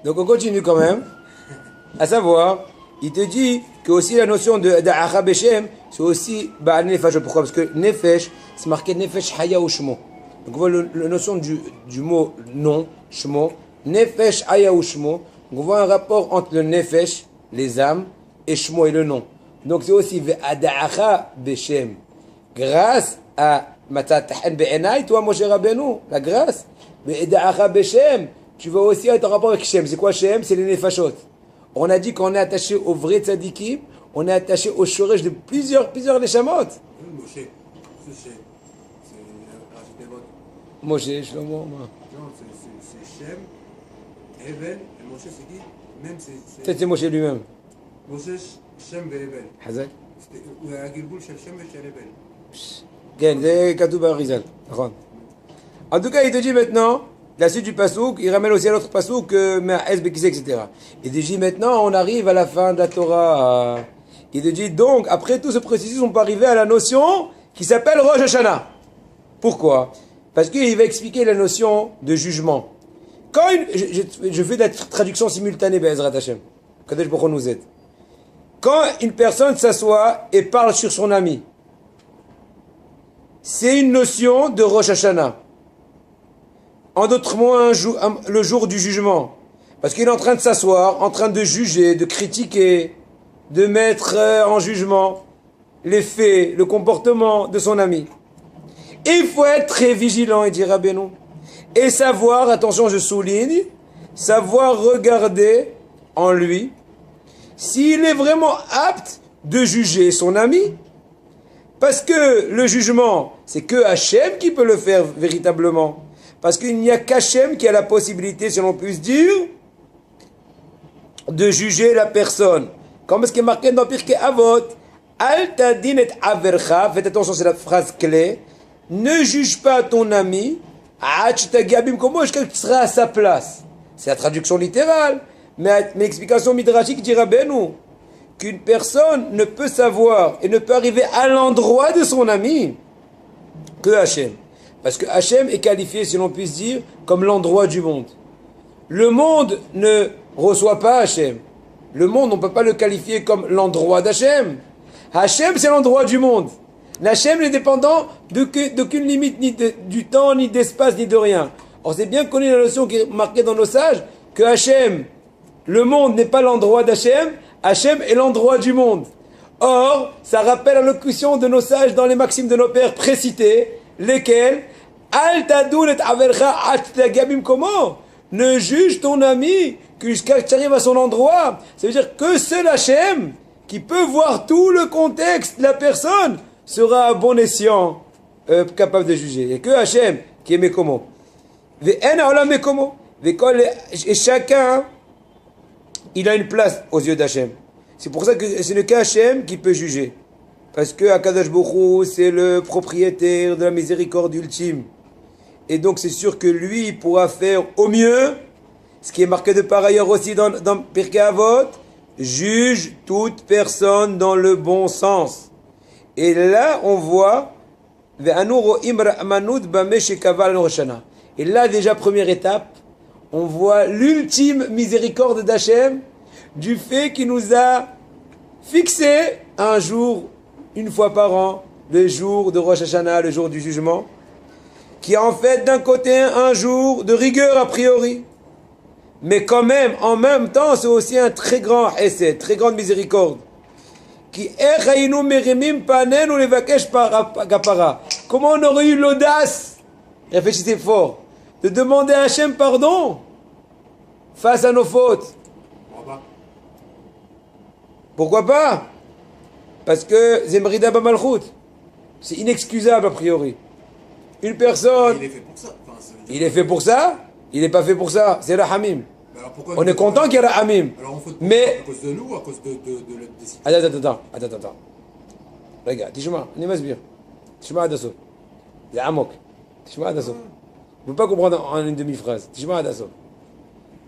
Donc on continue quand même. À savoir, il te dit que aussi la notion de d'Acha Beshem, c'est aussi Ba'al Nefesh. Pourquoi? Parce que Nefesh, c'est marqué Nefesh Haya ou Shmo. Donc on voit la notion du mot nom, Shmo. Nefesh Haya ou Shmo. On voit un rapport entre le Nefesh, les âmes, et Shmo et le nom. Donc c'est aussi Ve'ada'acha Beshem. Grâce à Matatahen Be'enai, toi Moshe Rabbeinu, la grâce. Ve'ada'acha Beshem, tu vas aussi être en rapport avec Shem. C'est quoi Shem? C'est les Nefashot. On a dit qu'on est attaché au vrai tzadikim, on est attaché au shoresh de plusieurs neshamot. Moshe, c'est Rachidevot. Moshe, Shlomo, moi. Non, c'est Shem, Evel, et Moshe c'est qui? Même Peut-être c'est Moshe lui-même. Moshe, Shem et Evel. Hazak. הוא היה גלגול של שם ושל הבל. כן, זה כתוב באריזל, נכון. En tout cas, il te dit maintenant, la suite du pasouk, il ramène aussi à l'autre pasouk, Ma'ez Bekise, etc. Il te dit maintenant, on arrive à la fin de la Torah. Il te dit donc, après tout ce processus, on peut arriver à la notion qui s'appelle Rosh Hashanah. Pourquoi? Parce qu'il va expliquer la notion de jugement. Quand je fais de la traduction simultanée, Be'ezrat Hashem, Kadesh Baruch Hu nous aide. Quand une personne s'assoit et parle sur son ami, c'est une notion de Rosh Hashanah. En d'autres mots, le jour du jugement. Parce qu'il est en train de s'asseoir, en train de juger, de critiquer, de mettre en jugement les faits, le comportement de son ami. Et il faut être très vigilant, il dit Rabbeinu. Et savoir, attention je souligne, savoir regarder en lui s'il est vraiment apte de juger son ami. Parce que le jugement, c'est que Hachem qui peut le faire véritablement. Parce qu'il n'y a qu'Hachem qui a la possibilité, si l'on puisse dire, de juger la personne. Comme ce qui est marqué dans Pirkei Avot, Al tadin et avercha, faites attention, c'est la phrase clé, ne juge pas ton ami, comment est-ce que tu seras à sa place. C'est la traduction littérale, mais l'explication midrashique dira Rabbeinu qu'une personne ne peut savoir et ne peut arriver à l'endroit de son ami que Hachem. Parce que Hachem est qualifié, si l'on puisse dire, comme l'endroit du monde. Le monde ne reçoit pas Hachem. Le monde, on ne peut pas le qualifier comme l'endroit d'Hachem. Hachem, c'est l'endroit du monde. Hachem n'est dépendant d'aucune limite, ni du temps, ni d'espace, ni de rien. Or, c'est bien connu la notion qui est marquée dans nos sages, que Hachem, le monde n'est pas l'endroit d'Hachem, Hachem est l'endroit du monde. Or, ça rappelle la locution de nos sages dans les maximes de nos pères précités, lesquels Al tadoun et avercha at comment? Ne juge ton ami jusqu'à ce que tu arrives à son endroit. Ça veut dire que seul Hachem, qui peut voir tout le contexte de la personne, sera à bon escient capable de juger. Et que Hachem, qui est Mekomo. Et chacun, il a une place aux yeux d'Hachem. C'est pour ça que c'est le cas Hachem qui peut juger. Parce que Akadosh Baruch Hu, c'est le propriétaire de la miséricorde ultime. Et donc c'est sûr que lui, il pourra faire au mieux, ce qui est marqué de par ailleurs aussi dans Pirkei Avot, juge toute personne dans le bon sens. Et là, on voit, et là, déjà, première étape, on voit l'ultime miséricorde d'Hachem, du fait qu'il nous a fixé un jour, une fois par an, le jour de Rosh Hashanah, le jour du jugement, qui est en fait d'un côté un jour de rigueur a priori, mais quand même, en même temps, c'est aussi un très grand essai, très grande miséricorde. Comment on aurait eu l'audace, réfléchissez fort, de demander à Hachem pardon face à nos fautes? Pourquoi pas? Parce que Zemrida Bamalchut, c'est inexcusable a priori. Une personne, Il est fait pour ça. Enfin, il est fait pour ça, il n'est pas fait pour ça, c'est le Hamim. On est content qu'il y ait le Hamim. Alors on faut Mais à cause de nous ou à cause de la décision? attends. Regarde, תשמע, אני מסביר. תשמע עד הסוף. זה עמוק. תשמע עד הסוף. On ne peut pas comprendre en une demi-phrase. תשמע עד הסוף.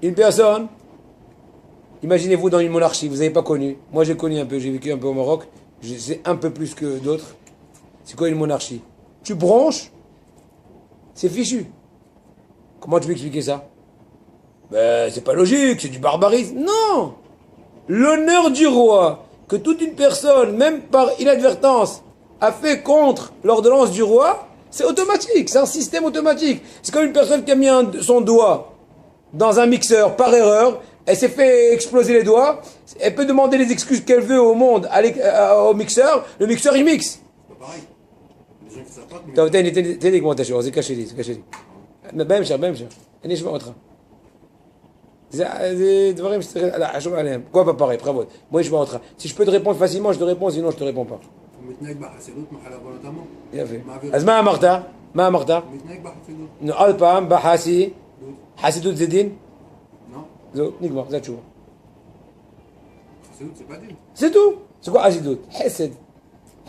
Une personne, imaginez-vous dans une monarchie, vous n'avez pas connu. Moi j'ai connu un peu, j'ai vécu un peu au Maroc. Je sais un peu plus que d'autres. C'est quoi une monarchie? Tu bronches, c'est fichu. Comment tu peux expliquer ça? Ben, c'est pas logique, c'est du barbarisme. Non! L'honneur du roi, que toute une personne, même par inadvertance, a fait contre l'ordonnance du roi, c'est automatique, c'est un système automatique. C'est comme une personne qui a mis son doigt dans un mixeur par erreur, elle s'est fait exploser les doigts, elle peut demander les excuses qu'elle veut au monde au mixeur, le mixeur il mixe. C'est pas pareil. Les gens qui savent pas que... طب تاني كومنتاشن زي كاشيري بمشي انا شو اوترا زي دفري مش لا شو عليهم كوا با باغي برافو moi je vais entrer si je peux te répondre facilement je te réponds sinon je te réponds pas מתנהג בחסידות מחלה בעולתמו. יפה אז מה אמרת מתנהג בחסידות. עוד פעם חסידות זה דין לא. זהו נגמר זה התשובה חסידות זה בדין. c'est tout c'est quoi חסידות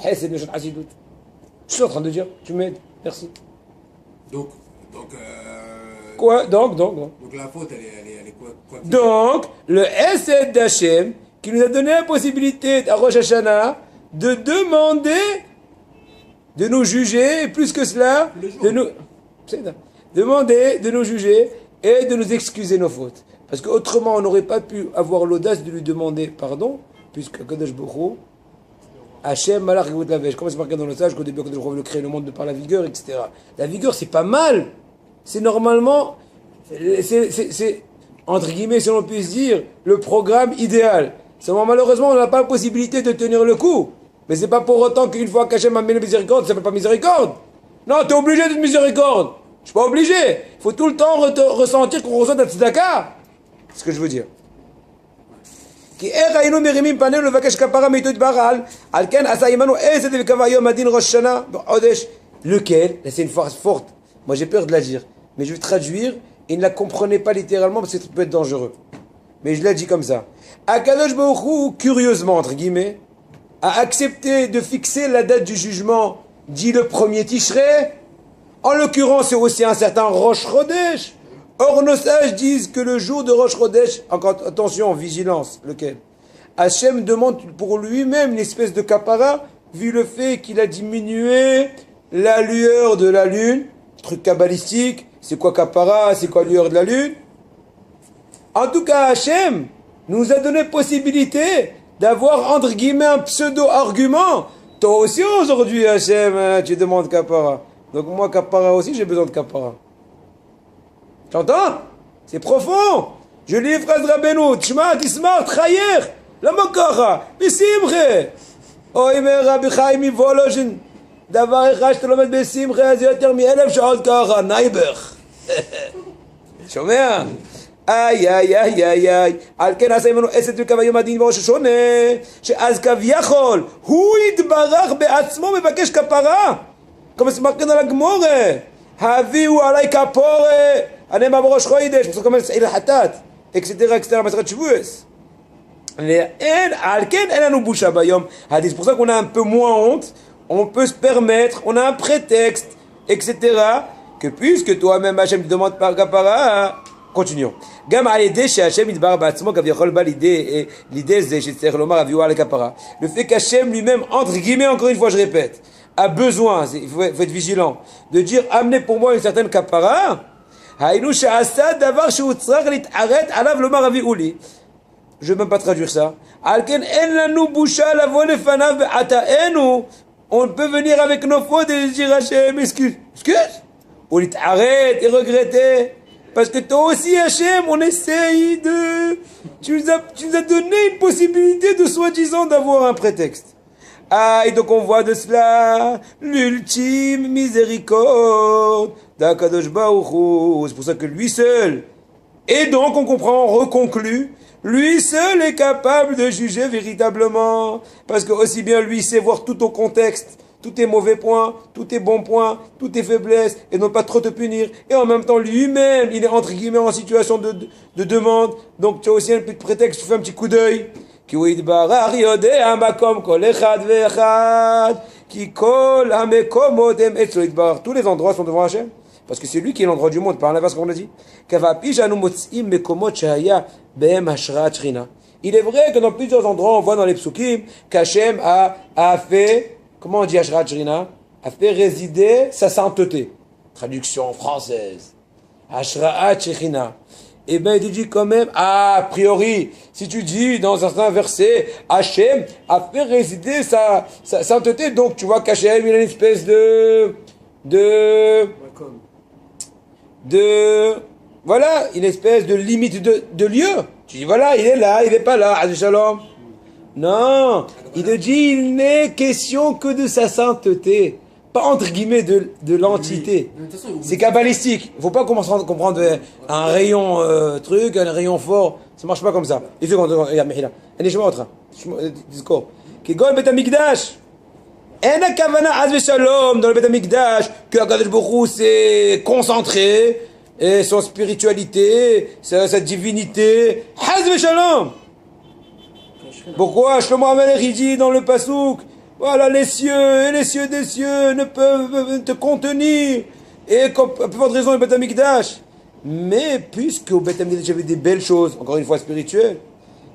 חסד מלשון חסידות je suis en train de dire tu m'aides merci Donc, quoi donc la faute, elle est quoi donc, le Hesed d'Hachem, qui nous a donné la possibilité à Rosh Hashanah de demander de nous juger, et plus que cela, demander de nous juger et de nous excuser nos fautes. Parce qu'autrement, on n'aurait pas pu avoir l'audace de lui demander pardon, puisque Kadosh Baruch Hu, Hachem Malach Yevut Lavesh, comme c'est marqué dans le sage qu'au début, Kadosh Baruch Hu veut créer le monde par la vigueur, etc. La vigueur, c'est pas mal. C'est normalement, c'est entre guillemets, si on peut se dire, le programme idéal. Seulement, malheureusement, on n'a pas la possibilité de tenir le coup. Mais c'est pas pour autant qu'une fois qu'Hachem a mis la miséricorde, ça s'appelle pas miséricorde. Non, t'es obligé d'être miséricorde. Je suis pas obligé. Il faut tout le temps ressentir qu'on reçoit de la tzedaka. C'est ce que je veux dire. Lequel, là c'est une phrase forte. Moi j'ai peur de la dire. Mais je vais traduire. Et ne la comprenez pas littéralement parce que ça peut être dangereux. Mais je l'ai dit comme ça. Akadosh Baruch Hu, curieusement, entre guillemets, a accepté de fixer la date du jugement, dit le premier Tishrei. En l'occurrence, c'est aussi un certain Rosh Chodesh. Or, nos sages disent que le jour de Rosh Chodesh, encore attention, vigilance, lequel Hachem demande pour lui-même une espèce de kapara, vu le fait qu'il a diminué la lueur de la lune, truc kabbalistique. C'est quoi kapara? C'est quoi lueur de la lune? En tout cas, Hachem nous a donné possibilité d'avoir, entre guillemets, un pseudo-argument. Toi aussi, aujourd'hui, Hachem, tu demandes kapara. Donc moi, kapara aussi, j'ai besoin de kapara. T'entends? C'est profond. Je lis les phrases de Rabbeinu. Tshma, tismar, trayer. La mokara. Bisimre. Oimer, Rabbi Chaim, Volozhin. דבר אחד שאתה לומד בשמחה זה יותר מ1,000 שעות ככה, נייבר. שומע? איי. על כן עשה ממנו עשת וכמה יום הדין בראש השונה, שאז כביכול, הוא יתברך בעצמו מבקש כפרה. כמו שמרקן על הגמורה. הביאו עליי כפורה, אני מה בראש חוידש, בסוף כמה סעיל החטאת, אקסטרה, מסכת שבועס. על כן אין לנו בושה ביום. C'est pour ça qu'on a un peu moins honte. On peut se permettre, on a un prétexte, etc. Que puisque toi-même Hachem te demande par kapara, continuons. Gam alidé chez Hachem idbar ba'atzmo kaviachol ba l'idée c'est chez lomar aviou al kapara. Le fait qu'Hachem lui-même, entre guillemets, encore une fois je répète, a besoin, il faut être vigilant, de dire amenez pour moi une certaine kapara. Haïnou she'asa davar she'utzrach lit'aret alav lomar aviou li. Je ne vais même pas traduire ça. Alken en lanu busha lavo lefanav be'ataenu. On peut venir avec nos fautes et dire Hachem, excuse. Ou arrête et regretter. Parce que toi aussi, Hachem, on essaye de... Tu nous as donné une possibilité de soi-disant d'avoir un prétexte. Ah, et donc on voit de cela l'ultime miséricorde d'Akadosh Baruch Hu. C'est pour ça que lui seul. Et donc on comprend, on reconclut. Lui seul est capable de juger véritablement. Parce que aussi bien lui sait voir tout au contexte, tous tes mauvais points, tous tes bons points, toutes tes faiblesses, et non pas trop te punir. Et en même temps, lui-même, il est entre guillemets en situation de demande. Donc tu as aussi un petit prétexte, tu fais un petit coup d'œil. Tous les endroits sont devant Hachem. Parce que c'est lui qui est l'endroit du monde, par l'inverse comme on a dit. Il est vrai que dans plusieurs endroits, on voit dans les psukim qu'Hachem a fait, comment on dit Hashrat Shrina? A fait résider sa sainteté. Traduction française. Hashrat Shrina. Eh bien, il te dit quand même, a priori, si tu dis dans un certain verset, Hachem a fait résider sa sainteté, donc tu vois qu'Hachem, il a une espèce voilà, une espèce de limite de lieu. Tu dis, voilà, il est là, il n'est pas là, Azé Shalom. Non, il te dit, il n'est question que de sa sainteté. Pas entre guillemets de l'entité. C'est kabbalistique. Il ne faut pas comprendre un rayon truc, un rayon fort. Ça ne marche pas comme ça. Il fait allez, je montre. Discours. Kigol Bet Hamikdash. En kavana az v'shalom dans le Bet Hamikdash que Hakadosh Baruch Hu s'est concentré et son spiritualité, sa divinité. Az v'shalom. Pourquoi Shlomo HaMelech dit dans le Passouk, voilà, les cieux et les cieux des cieux ne peuvent te contenir. Et comme, à plus forte raison, le Bet Hamikdash. Mais puisque au Bet Hamikdash, il y avait des belles choses, encore une fois spirituelles,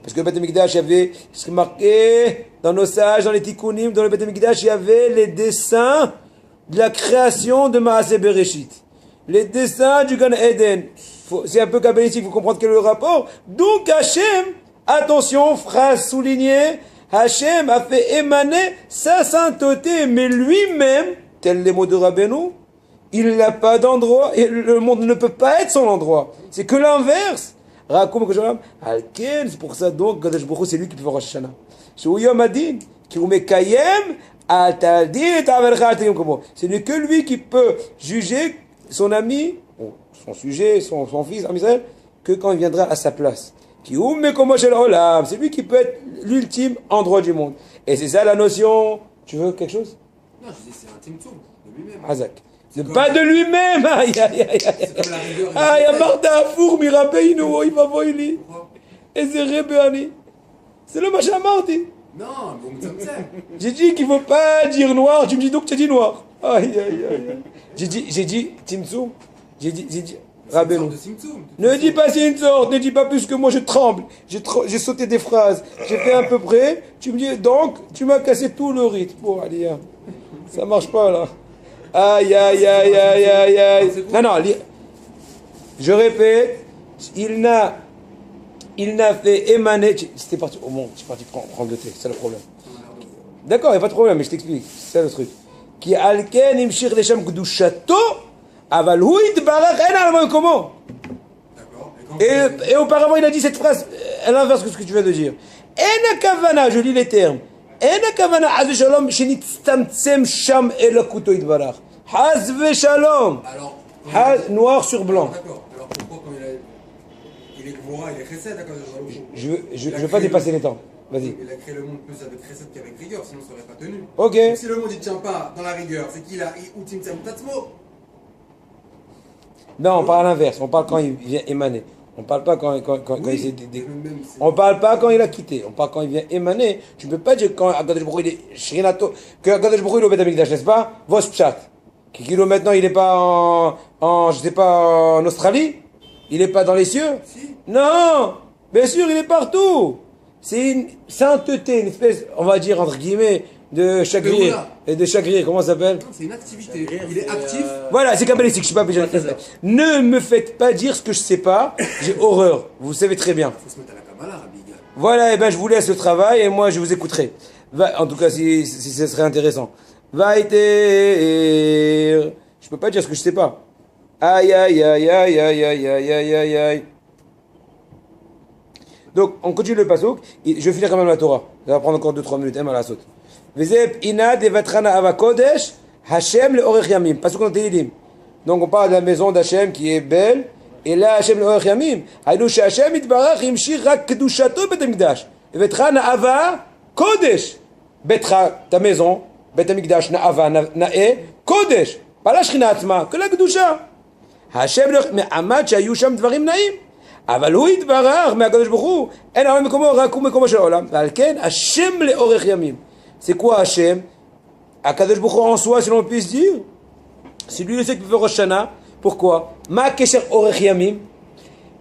parce que le Bet Hamikdash, il y avait ce qui est marqué dans nos sages, dans les Tikkunim, dans le Bet Hamikdash, il y avait les dessins de la création de Maaseh Bereshit. Les dessins du Gan Eden. C'est un peu kabbalistique, il faut comprendre quel est le rapport. Donc Hachem, attention, phrase soulignée, Hachem a fait émaner sa sainteté, mais lui-même, tels les mots de Rabbeinu, il n'a pas d'endroit, et le monde ne peut pas être son endroit. C'est que l'inverse. C'est pour ça donc, Kadosh Baruch Hu, c'est lui qui peut faire Rosh Hashanah. Ce n'est que lui qui peut juger son ami, son sujet, son fils, Amisraël, que quand il viendra à sa place. C'est lui qui peut être l'ultime endroit du monde. Et c'est ça la notion. Tu veux quelque chose? Non, je dis c'est un Tzimtzum de lui-même. Hazak. Pas de lui-même. Aïe, aïe, aïe, aïe. Aïe, Martha Four, Mirabeinu, il va voir il. Et c'est Rebéani. C'est le machin Marty. Non, bon, Tzimtzum. J'ai dit qu'il ne faut pas dire noir, tu me dis donc que tu as dit noir. Aïe, aïe, aïe. J'ai dit Tzimtzum. J'ai dit. Rabbeinu. Ne dis pas c'est une sorte, ne dis pas plus que moi je tremble. J'ai sauté des phrases, j'ai fait à peu près. Tu me dis donc, tu m'as cassé tout le rythme. Bon, allez, hein. Ça marche pas là. Aïe, aïe, aïe, aïe, aïe, aïe. Non, je répète, il n'a fait émaner. C'était parti au monde, je suis parti prendre le thé, c'est le problème. D'accord, il n'y a pas de problème, mais je t'explique, c'est ça le truc. Qui alken imshir lesham kedushato. Aval hu yitbarach en al makomo. Et auparavant il a dit cette phrase à l'inverse de ce que tu viens de dire. En kavana, je lis les termes. En kavana haz v'shalom shenitztamtzem sham elakuto yitbarach. Haz v'shalom. Alors noir sur blanc. D'accord. Alors pourquoi quand il est Gvora, il est Chesed, d'accord? Je veux pas dépasser les temps. Vas-y. Il a créé le monde plus avec Chesed qu'avec rigueur, sinon ça n'aurait pas tenu. Ok. Donc, si le monde ne tient pas dans la rigueur, c'est qu'il a Tzimtzum Tatzmo. Non, on parle à l'inverse. On parle quand il vient émaner. On parle pas quand il s'est on parle pas quand il a quitté. On parle quand il vient émaner. Tu ne peux pas dire quand Hakadosh Baruch Hu il est Shrinato, que Hakadosh Baruch Hu il est au Bet Hamikdash, n'est-ce pas? Vos pshat. Kilo maintenant il n'est pas je sais pas en Australie. Il n'est pas dans les cieux. Si. Non, bien sûr il est partout. C'est une sainteté, une espèce, on va dire entre guillemets, de chagrier. Et de chagrier, comment ça s'appelle? C'est une activité. Il est actif. Voilà, c'est kabbalistique, je ne suis pas. Ne me faites pas dire ce que je ne sais pas. J'ai horreur. Vous savez très bien. Il faut se mettre à la Kabbalah, Rabbi. Voilà, et ben je vous laisse le travail et moi je vous écouterai. En tout cas, si ce serait intéressant. Vaïter. Je peux pas dire ce que je sais pas. Aïe, aïe, aïe, aïe, aïe, aïe, aïe, aïe, aïe, aïe. Donc, on continue le pasuk. Je vais finir quand même la Torah. Ça va prendre encore 2-3 minutes. Hein, la saute. Vezeb inad evatrana avakodesh Hashem le orech yamim. Pasuk dans Tehillim. Donc, on parle de la maison d'Hachem qui est belle. Et là, Hashem le orech yamim. Haïnou Hashem itbarach imshir rak kedushato bet hamikdash. Evatrana ava kodesh. Betra, ta maison. Bet hamikdash na ava na'e kodesh. Pas la shrina atzma, que la kedusha. Hashem le me'amad shayu sham dvarim na'im. אבל הוא יתברך מהקדוש ברוך הוא, אין העולם מקומו, רק הוא מקומו של העולם. ועל כן, השם לאורך ימים. C'est quoi Hashem? הקדוש ברוך הוא en soi, si l'on peut se dire. C'est lui le seul qui peut faire Rosh Hashanah. Pourquoi? Ma kesher orech yamim.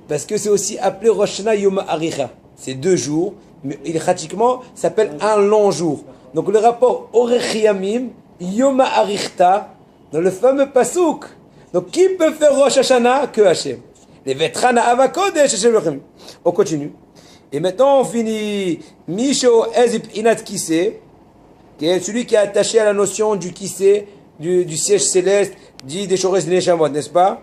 Parce que c'est aussi appelé Rosh Hashanah Yom Haricha. C'est 2 jours, mais il pratiquement s'appelle un long jour. Donc le rapport orech yamim, Yom Harichta, dans le fameux pasuk. Donc qui peut faire Rosh Hashanah que Hashem? Les vetrana avakodesh Hashem Elohim. On continue. Et maintenant, on finit. Misho ezip inat kise, qui est celui qui est attaché à la notion du kise, du siège céleste, dit des Shores Neshamot, n'est-ce pas?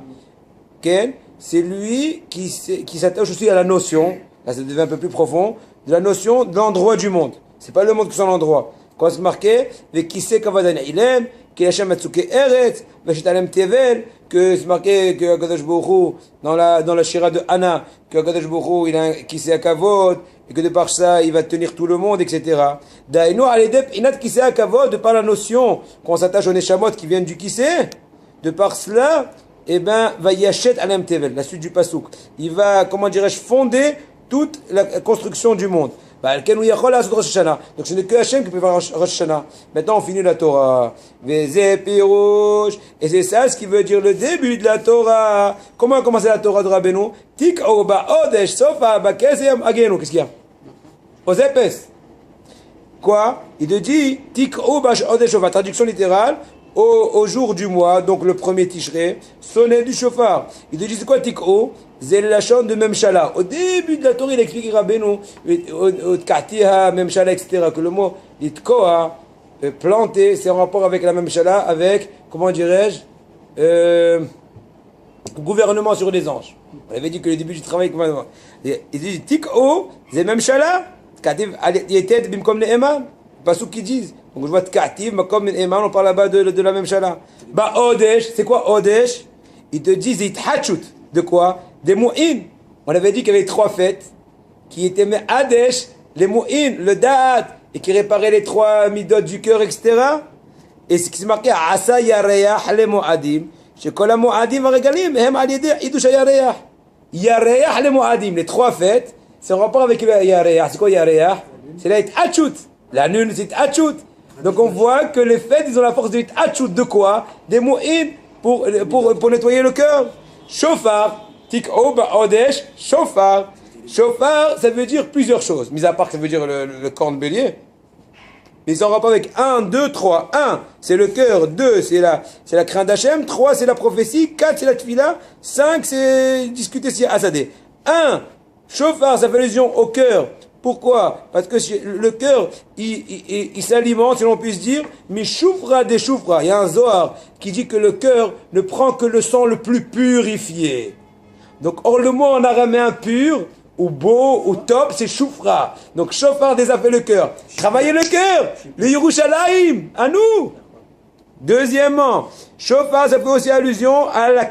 C'est lui qui s'attache aussi à la notion, là ça devient un peu plus profond, de la notion de l'endroit du monde. C'est pas le monde qui est l'endroit. Quand c'est marqué, les kise kavadan ilem, qui Hashem Matsuke Eretz, Veshitalem Tevel, que c'est marqué que Akadosh Baruch Hu, dans la Shira de Anna, que Akadosh Baruch Hu, il a un kise akavod, et que de par ça, il va tenir tout le monde, etc. Dainu aledep inat kise akavod, de par la notion qu'on s'attache aux Neshamot qui viennent du kise, de par cela, eh ben, va yachet alem tevel, la suite du pasouk. Il va, comment dirais-je, fonder toute la construction du monde. Donc ce n'est que Hachem qui peut faire Rosh Hashanah. Maintenant on finit la Torah. Et c'est ça ce qui veut dire le début de la Torah. Comment a commencé la Torah de Rabbeinu? Tik'o ba'odesh sofa ba'kezem agenu. Qu'est-ce qu'il y a? Aux épaisses. Quoi? Il te dit Tik'o ba'odesh sofa. Traduction littérale. Au jour du mois, donc le premier Tishrei, sonner du chauffard. Il te dit c'est quoi Tik'o? C'est la chante de Memshala. Au début de la Torah, il explique Rabbeinu, au Tkatiha, Memshala, etc. Que le mot Itkoa, planter, c'est en rapport avec la Memshala, avec, comment dirais-je, gouvernement sur les anges. On avait dit que le début du travail, il dit Tik'o, c'est Memshala, Tkativ, Yetet, Bimkom Ne'eman. Pas ce qu'ils disent. Donc je vois Tkativ, Makom Ne'eman, on parle là-bas de la Memshala. Bah, Odesh, c'est quoi Odesh? Ils te disent Ithatchut. De quoi? Des Mou'in. On avait dit qu'il y avait 3 fêtes qui étaient Adesh, les Mou'in, le Da'at, et qui réparaient les 3 midot du cœur, etc. Et ce qui s'est marqué, Asa Yareach le Mo'adim, chez Kola Mo'adim Regalim, Hem Alideh Idusha Yareach. Yareach le Mo'adim, les 3 fêtes, c'est en rapport avec le Yareach. C'est quoi Yareach? C'est la Itachut. La nune, c'est Itachut. Donc on voit que les fêtes, ils ont la force de Itachut. De quoi? Des Mou'in pour nettoyer le cœur. Shofar, Tik'o ba'odesh, Shofar. Shofar, ça veut dire plusieurs choses. Mis à part que ça veut dire le corne bélier. Mais ils ont rapport avec 1, 2, 3. 1, c'est le cœur. 2, c'est la crainte d'Hachem. 3, c'est la prophétie. 4, c'est la tefila. 5, c'est discuter si Asadé. 1, Shofar, ça fait allusion au cœur. Pourquoi? Parce que le cœur, il s'alimente, si l'on puisse dire, mais choufra des choufra. Il y a un Zohar qui dit que le cœur ne prend que le sang le plus purifié. Donc, or, le mot en araméen pur, ou beau, ou top, c'est choufra. Donc, chauffard déjà fait le cœur. Travaillez le cœur! Le Yerushalayim! À nous! Deuxièmement, chauffard, ça fait aussi allusion à la